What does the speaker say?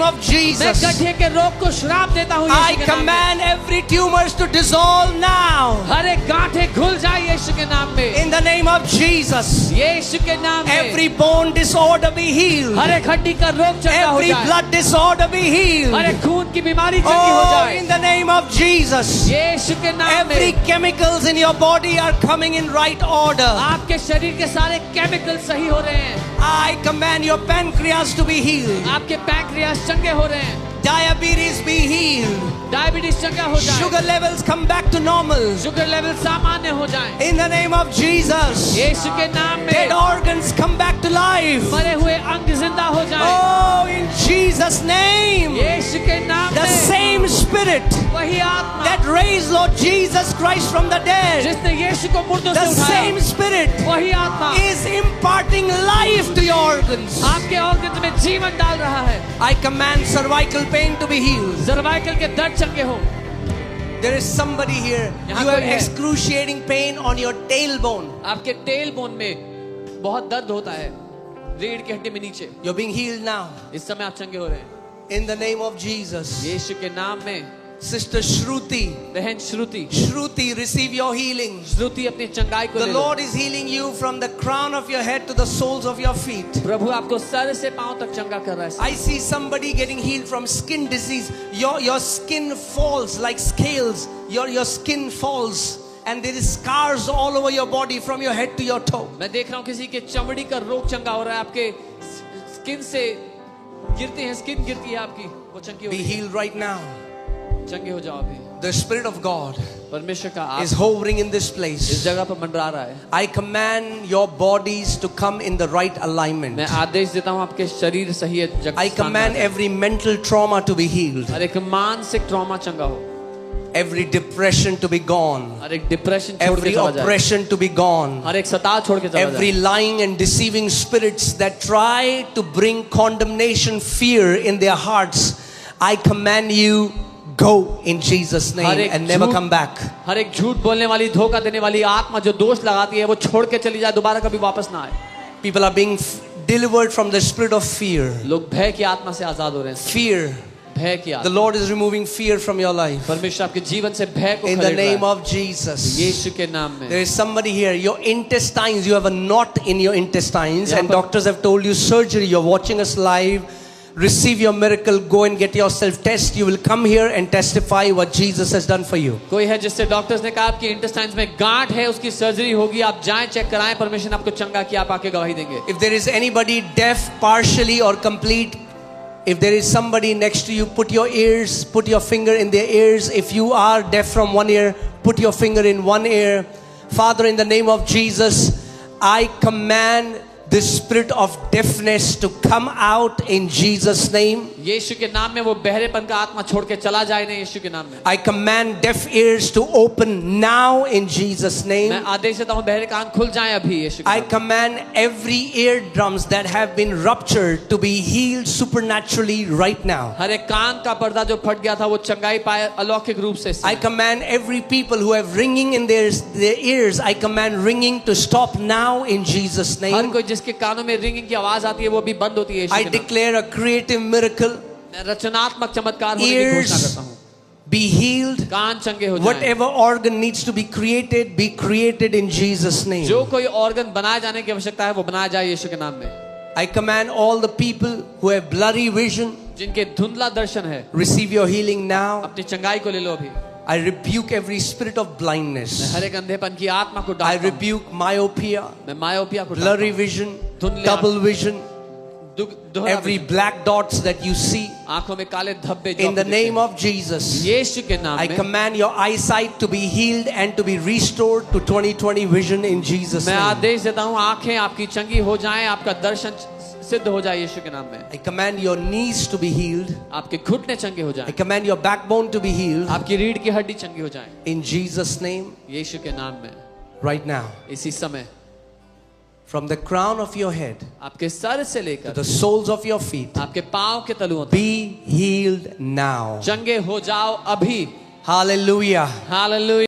of Jesus, मैं गड्ढे के रोग को श्राप देता हूँ I यीशु के नाम में। command every tumors to dissolve now. हर एक गांठें घुल जाए यीशु के नाम में। In the name of Jesus, यीशु के नाम में every bone disorder be healed. हर एक हड्डी का रोग चंगा हो Every जाए। blood disorder be healed. हर एक खून की बीमारी चंगी हो Oh, जाए in the name of Jesus, यीशु के नाम every में। chemicals in your body are coming in right order. आपके शरीर के सारे केमिकल सही हो रहे हैं। I command your pancreas to be healed. आपके पैंक्रियास चंगे हो रहे हैं। Diabetes be healed. डायबिटीज चंगा हो जाए। Sugar levels come back to normal. Sugar level सामान्य हो जाए In the name of Jesus, यीशु के नाम dead में। organs come back to life. मरे हुए अंग जिंदा हो जाए Oh, in Jesus' name, यीशु के नाम the में। same Spirit वही आत्मा that raised Lord Jesus Christ from the dead, जिसने यीशु को मुर्दों the से उठाया, same Spirit वही आत्मा is imparting life to your organs. आपके ऑर्गन्स में जीवन डाल रहा है। I command cervical pain to be healed. Cervical के दर्द चंगे हो। There is somebody here, you यहाँ have कोई है। excruciating pain on your tailbone. आपके टेल बोन में बहुत दर्द होता है, रीढ़ की हड्डी में नीचे। You're being healed now. इस समय आप चंगे हो रहे हैं In the name of Jesus. यीशु के नाम में। Sister Shruti, बहन श्रुति, Shruti, receive your healing. श्रुति अपनी चंगाई को The ले लो। Lord is healing you from the crown of your head to the soles of your feet. प्रभु आपको सर से पांव तक चंगा कर रहा है। I see somebody getting healed from skin disease. Your skin falls like scales. Your skin falls. And there is scars all over your body from your head to your toe. मैं देख रहा हूँ किसी के चमड़ी का रोग चंगा हो रहा है, आपके स्किन से गिरते हैं, स्किन गिरती है आपकी, वो चंगी हो Be रही है। healed right now. चंगे हो जाओ अभी। The Spirit of God परमेश्वर का is आत्मा hovering in this इस place. जगह पर मंडरा रहा है। I command your bodies to come in the right alignment. मैं आदेश देता हूँ आपके शरीर सही है जगह। I command every mental trauma to be healed. हर एक मानसिक ट्रॉमा चंगा हो, Every depression to be gone. हर एक डिप्रेशन छोड़ के Every चला जाए, oppression to be gone. हर एक सताव छोड़ के चला Every जाए। lying and deceiving spirits that try to bring condemnation, fear in their hearts, I command you, go in Jesus' name and never come back. हर एक झूठ बोलने वाली, धोखा देने वाली आत्मा जो दोष लगाती है, वो छोड़ के चली जाए, दोबारा कभी वापस ना आए। People are being delivered from the spirit of fear. लोग भय की आत्मा से आजाद हो रहे हैं। Fear. भय की The आत्मा। Lord is removing fear from your life. परमेश्वर आपके जीवन से भय को In the खदेड़ रहा name है। of Jesus. यीशु के नाम में। There is somebody here, your intestines, you have a knot in your intestines, यहाँ and पर- doctors have told you surgery. You're watching us live. Receive your miracle. Go and get yourself tested. You will come here and testify what Jesus has done for you. कोई है जिससे doctors ने कहा आपके intestines में गांठ है, उसकी सर्जरी होगी, आप जाएं चेक कराएं, परमेश्वर ने आपको चंगा किया, आप आके गवाही देंगे। If there is anybody deaf, partially or complete, if there is somebody next to you, put your finger in their ears. If you are deaf from one ear, put your finger in one ear. Father, in the name of Jesus, I command the spirit of deafness to come out in Jesus' name. यीशु के नाम में वो बहरेपन का आत्मा छोड़ के चला जाए ना, यीशु के नाम में। I command deaf ears to open now in Jesus' मैं name. आदेश देता हूँ बहरे कान खुल जाएं अभी यीशु के I नाम में। command every eardrums that have been ruptured to be healed supernaturally right now. हर एक कान का पर्दा जो फट गया था वो चंगाई पाए अलौकिक रूप से। I command every people who have ringing in their ears, I command ringing to stop now in Jesus' her name. कोई जिसके कानों में रिंगिंग की आवाज आती है वो भी बंद होती है यीशु I के नाम में। declare a creative miracle. मैं रचनात्मक चमत्कार होने की घोषणा Ears करता हूँ। be healed. कान चंगे हो जाएं। Whatever organ needs to be created in Jesus' name. जो कोई ऑर्गन बनाए जाने की आवश्यकता है वो बनाया जाए यीशु के नाम में। I command all the people who have blurry vision, जिनके धुंधला दर्शन है, receive your healing now. अपनी चंगाई को ले लो अभी। I rebuke every spirit of blindness. मैं हर एक अंधेपन की आत्मा को I डालता हूँ। rebuke myopia, मैं मायोपिया को blurry डालता vision, धुंधले double vision, हूँ। दोहरा every vision. black dots that you see. आंखों में काले धब्बे जो In the आपको दिखते name हैं। of Jesus, यीशु के नाम I में command your eyesight to be healed and to be restored to 20/20 vision in Jesus' मैं name. आदेश देता हूँ आंखें आपकी चंगी हो जाएं, आपका दर्शन सिद्ध हो जाए यीशु के नाम में। I command your knees to be healed. आपके घुटने चंगे हो I जाएं, command your backbone to be healed आपकी रीढ़ की हड्डी चंगी हो जाएं in Jesus' name यीशु के नाम में। right now. इसी समय From the crown of your head आपके सर से to लेकर the soles of your feet, आपके पांव के तलुओं तक be healed now. चंगे हो जाओ अभी। Hallelujah. हालेलुया।